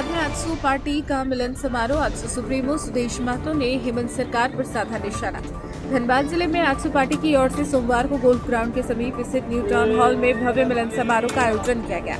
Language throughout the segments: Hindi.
धनबाद में आजसू पार्टी का मिलन समारोह। आजसू सुप्रीमो सुदेश महतो ने हेमंत सरकार पर साधा निशाना। धनबाद जिले में आजसू पार्टी की ओर से सोमवार को गोल्फ ग्राउंड के समीप स्थित न्यू टाउन हॉल में भव्य मिलन समारोह का आयोजन किया गया।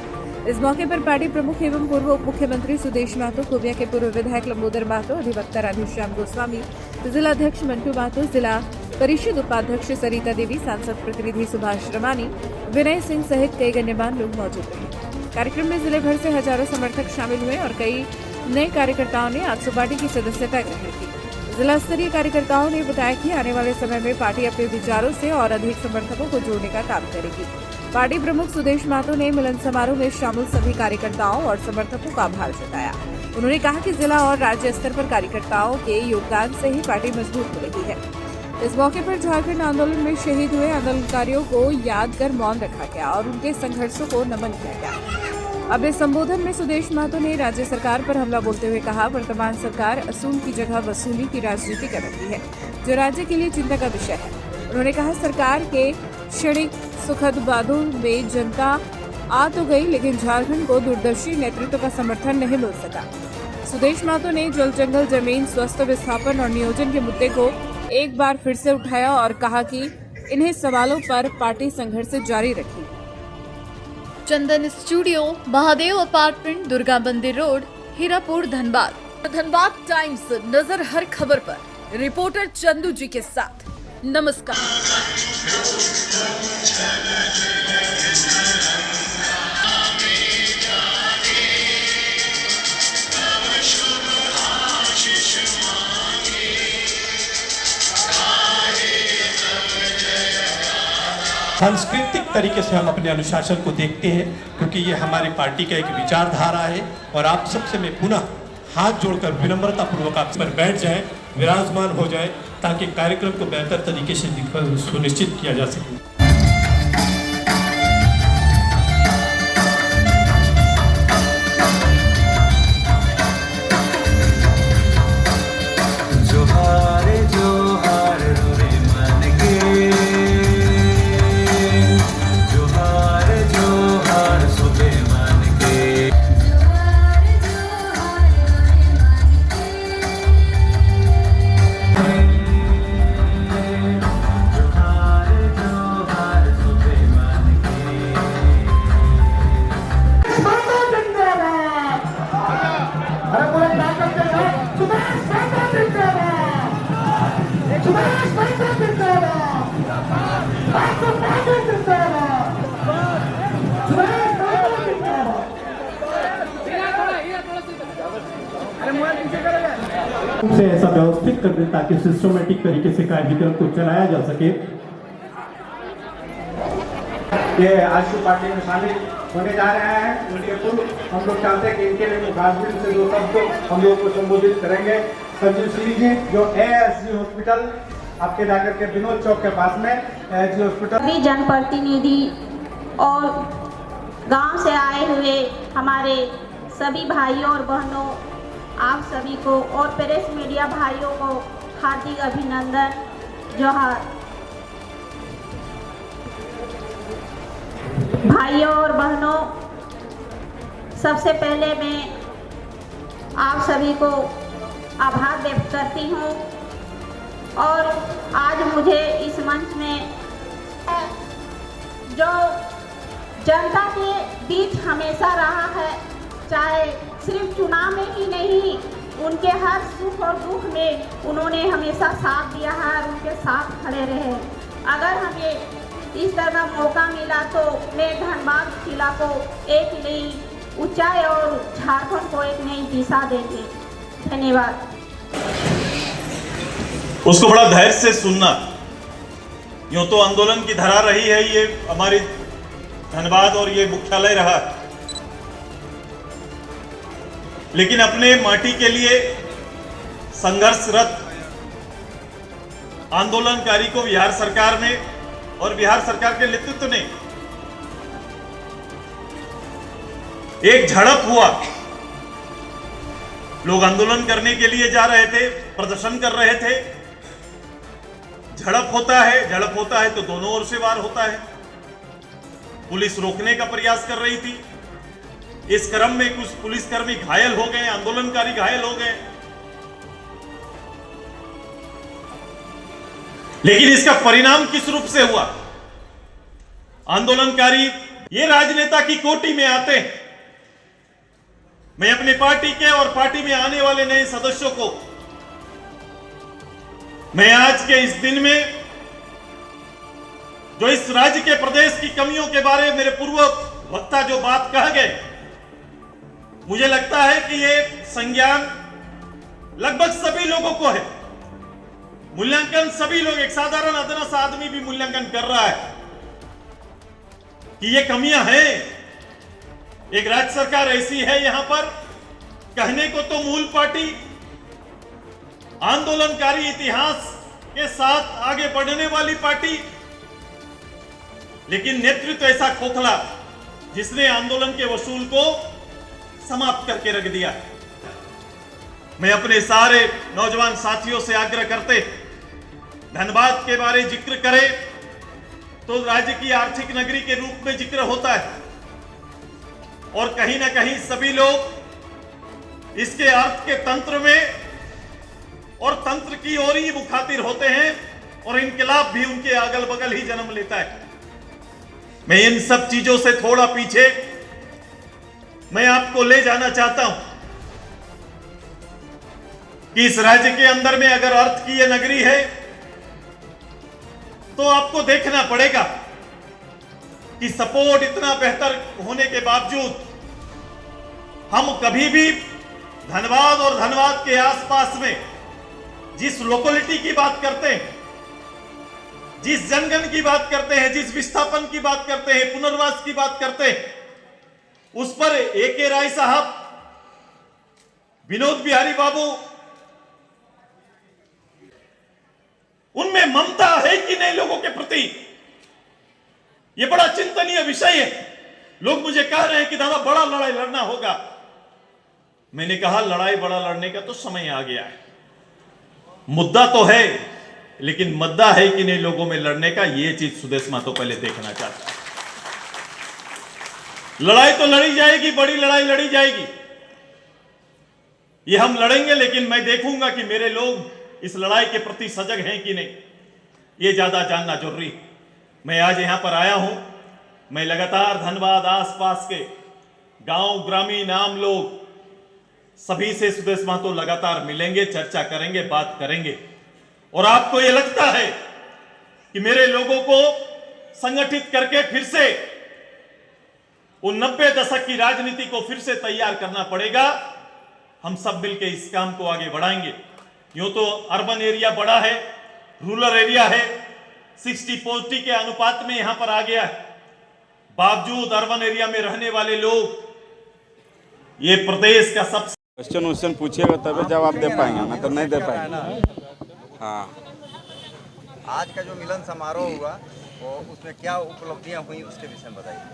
इस मौके पर पार्टी प्रमुख एवं पूर्व उप मुख्यमंत्री सुदेश महतो, कोबिया के पूर्व विधायक लंबोदर महतो, अधिवक्ता राधेश्याम गोस्वामी, जिला अध्यक्ष मंटू महतो, जिला परिषद उपाध्यक्ष सरिता देवी, सांसद प्रतिनिधि सुभाष रमानी, विनय सिंह सहित कई गण्यमान्य लोग मौजूद रहे। कार्यक्रम में जिले भर से हजारों समर्थक शामिल हुए और कई नए कार्यकर्ताओं ने आजसू पार्टी की सदस्यता ग्रहण की। जिला स्तरीय कार्यकर्ताओं ने बताया कि आने वाले समय में पार्टी अपने विचारों से और अधिक समर्थकों को जोड़ने का काम करेगी। पार्टी प्रमुख सुदेश महतो ने मिलन समारोह में शामिल सभी कार्यकर्ताओं और समर्थकों का आभार जताया। उन्होंने कहा कि जिला और राज्य स्तर पर कार्यकर्ताओं के योगदान से ही पार्टी मजबूत हो रही है। इस मौके पर झारखंड आंदोलन में शहीद हुए आंदोलनकारियों को याद कर मौन रखा गया और उनके संघर्षों को नमन किया गया। अपने संबोधन में सुदेश महतो ने राज्य सरकार पर हमला बोलते हुए कहा, वर्तमान सरकार असूल की जगह वसूली की राजनीति कर रही है, जो राज्य के लिए चिंता का विषय है। उन्होंने कहा, सरकार के क्षणिक सुखद वादों में जनता आ तो गई, लेकिन झारखंड को दूरदर्शी नेतृत्व का समर्थन नहीं मिल सका। सुदेश महतो ने जल जंगल जमीन स्वस्थ विस्थापन और नियोजन के मुद्दे को एक बार फिर से उठाया और कहा कि इन्हें सवालों पर पार्टी संघर्ष जारी रखी। चंदन स्टूडियो, महादेव अपार्टमेंट, दुर्गा मंदिर रोड, हीरापुर, धनबाद। धनबाद टाइम्स, नजर हर खबर पर। रिपोर्टर चंदू जी के साथ। नमस्कार। सांस्कृतिक तरीके से हम अपने अनुशासन को देखते हैं, क्योंकि ये हमारी पार्टी का एक विचारधारा है। और आप सबसे मैं पुनः हाथ जोड़कर विनम्रता पूर्वक आप पर बैठ जाएं, विराजमान हो जाएं, ताकि कार्यक्रम को बेहतर तरीके से सुनिश्चित किया जा सके। से ऐसा व्यवस्थित कर दे ताकि सिस्टमेटिक तरीके से कार्यक्रम को चलाया जा सके। ये आजसू पार्टी में शामिल होने जा रहे हैं, उनके पूर्व हम लोग चाहते हैं कि इनके लिए मुखातिब से जो शब्द हम लोग को संबोधित करेंगे। संजीव श्री जी, जो एएसजी हॉस्पिटल आपके जाकर के विनोद चौक के पास में एएसजी हॉस्पिटल। सभी जनप्रतिनिधि और गांव से आए हुए हमारे सभी भाइयों और बहनों, आप सभी को और प्रेस मीडिया भाइयों को हार्दिक अभिनंदन, जोहार। भाइयों और बहनों, सबसे पहले मैं आप सभी को आभार व्यक्त करती हूँ और आज मुझे इस मंच में जो जनता के बीच हमेशा रहा है, चाहे सिर्फ चुनाव में ही नहीं, उनके हर सुख और दुख में उन्होंने हमेशा साथ दिया है और उनके साथ खड़े रहे। अगर हमें इस तरह मौका मिला तो मैं धनबाद जिला को एक नई ऊंचाई और झारखंड को एक नई दिशा देंगे। धन्यवाद। उसको बड़ा धैर्य से सुनना। यूं तो आंदोलन की धारा रही है, ये हमारी धनबाद और ये मुख्यालय रहा, लेकिन अपने माटी के लिए संघर्षरत आंदोलनकारी को बिहार सरकार ने और बिहार सरकार के नेतृत्व ने एक झड़प हुआ। लोग आंदोलन करने के लिए जा रहे थे, प्रदर्शन कर रहे थे। झड़प होता है तो दोनों ओर से वार होता है। पुलिस रोकने का प्रयास कर रही थी, इस क्रम में कुछ पुलिसकर्मी घायल हो गए, आंदोलनकारी घायल हो गए। लेकिन इसका परिणाम किस रूप से हुआ? आंदोलनकारी ये राजनेता की कोटि में आते हैं। मैं अपनी पार्टी के और पार्टी में आने वाले नए सदस्यों को मैं आज के इस दिन में जो इस राज्य के प्रदेश की कमियों के बारे में मेरे पूर्व वक्ता जो बात कह गए, मुझे लगता है कि ये संज्ञान लगभग सभी लोगों को है। मूल्यांकन सभी लोग, एक साधारण अदना आदमी भी मूल्यांकन कर रहा है कि ये कमियां हैं। एक राज्य सरकार ऐसी है, यहां पर कहने को तो मूल पार्टी आंदोलनकारी इतिहास के साथ आगे बढ़ने वाली पार्टी, लेकिन नेतृत्व ऐसा खोखला जिसने आंदोलन के वसूल को समाप्त करके रख दिया। मैं अपने सारे नौजवान साथियों से आग्रह करते, धनबाद के बारे जिक्र करें तो राज्य की आर्थिक नगरी के रूप में जिक्र होता है, और कहीं ना कहीं सभी लोग इसके अर्थ के तंत्र में और तंत्र की ओर ही मुखातिर होते हैं, और इनकलाब भी उनके अगल बगल ही जन्म लेता है। मैं इन सब चीजों से थोड़ा पीछे मैं आपको ले जाना चाहता हूं कि इस राज्य के अंदर में अगर अर्थ की यह नगरी है तो आपको देखना पड़ेगा कि सपोर्ट इतना बेहतर होने के बावजूद हम कभी भी धनबाद और धनबाद के आसपास में जिस लोकेलिटी की बात करते हैं, जिस जनगण की बात करते हैं, जिस विस्थापन की बात करते हैं, पुनर्वास की बात करते हैं, उस पर A.K. राय साहब, विनोद बिहारी बाबू, उनमें ममता है कि नहीं लोगों के प्रति? यह बड़ा चिंतनीय विषय है। लोग मुझे कह रहे हैं कि दादा बड़ा लड़ाई लड़ना होगा। मैंने कहा लड़ाई बड़ा लड़ने का तो समय आ गया है। मुद्दा तो है, लेकिन मुद्दा है कि नहीं लोगों में लड़ने का, यह चीज सुदेश महतो पहले देखना चाहता है। लड़ाई तो लड़ी जाएगी, बड़ी लड़ाई लड़ी जाएगी, ये हम लड़ेंगे, लेकिन मैं देखूंगा कि मेरे लोग इस लड़ाई के प्रति सजग हैं कि नहीं, ये ज्यादा जानना जरूरी है। मैं आज यहां पर आया हूं, मैं लगातार धनबाद आसपास के गांव, ग्रामीण, आम लोग सभी से सुदेश महतो लगातार मिलेंगे, चर्चा करेंगे, बात करेंगे। और आपको यह लगता है कि मेरे लोगों को संगठित करके फिर से उन 90 दशक की राजनीति को फिर से तैयार करना पड़ेगा। हम सब मिलकर इस काम को आगे बढ़ाएंगे। यूं तो अर्बन एरिया बड़ा है, रूरल एरिया है, 60-40 के अनुपात में यहां पर आ गया है। बावजूद अर्बन एरिया में रहने वाले लोग ये प्रदेश का सबसे क्वेश्चन पूछिएगा तभी जवाब दे पाएंगे, मैं तो नहीं दे पाएंगे। हाँ, आज का जो मिलन समारोह हुआ वो उसमें क्या उपलब्धियां हुई उसके विषय में बताइए।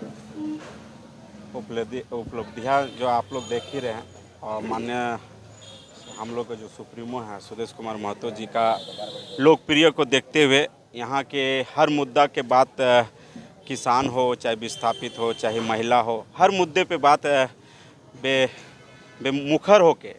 उपलब्धियां जो आप लोग देख ही रहे हैं, और माननीय हम लोग का जो सुप्रीमो है सुदेश कुमार महतो जी का लोकप्रिय को देखते हुए यहाँ के हर मुद्दा के बात, किसान हो चाहे विस्थापित हो चाहे महिला हो, हर मुद्दे पे बात बेमुखर होके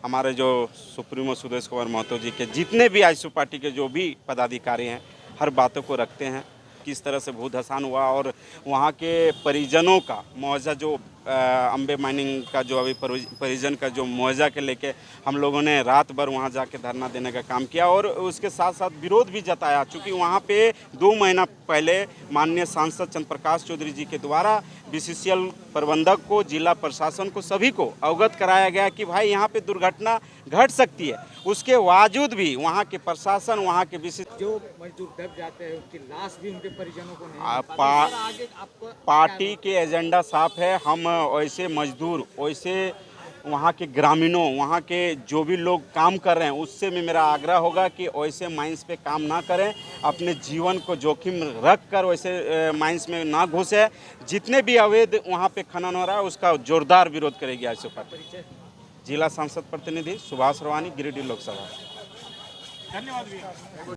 हमारे जो सुप्रीमो सुदेश कुमार महतो जी के जितने भी आजसू पार्टी के जो भी पदाधिकारी हैं हर बातों को रखते हैं। किस तरह से भूधसान हुआ और वहाँ के परिजनों का मुआवजा, जो अम्बे माइनिंग का जो अभी परिजन का जो मुआवजा के लेके हम लोगों ने रात भर वहाँ जाके धरना देने का काम किया, और उसके साथ साथ विरोध भी जताया। चूँकि वहाँ पे 2 महीना पहले माननीय सांसद चंद्र प्रकाश चौधरी जी के द्वारा BCCL प्रबंधक को, जिला प्रशासन को, सभी को अवगत कराया गया कि भाई यहाँ पे दुर्घटना घट सकती है। उसके बावजूद भी वहाँ के प्रशासन, वहाँ के जो मजदूर दब जाते हैं उसकी लाश भी उनके परिजनों को नहीं। पार्टी के एजेंडा साफ है। हम वैसे मजदूर, वैसे वहाँ के ग्रामीणों, वहाँ के जो भी लोग काम कर रहे हैं, उससे भी मेरा आग्रह होगा कि वैसे माइंस पे काम ना करें, अपने जीवन को जोखिम रख कर वैसे माइंस में ना घुसे। जितने भी अवैध वहाँ पे खनन हो रहा है उसका जोरदार विरोध करेगी आजसू पार्टी। जिला सांसद प्रतिनिधि सुभाष रवानी, गिरिडीह लोकसभा। धन्यवाद।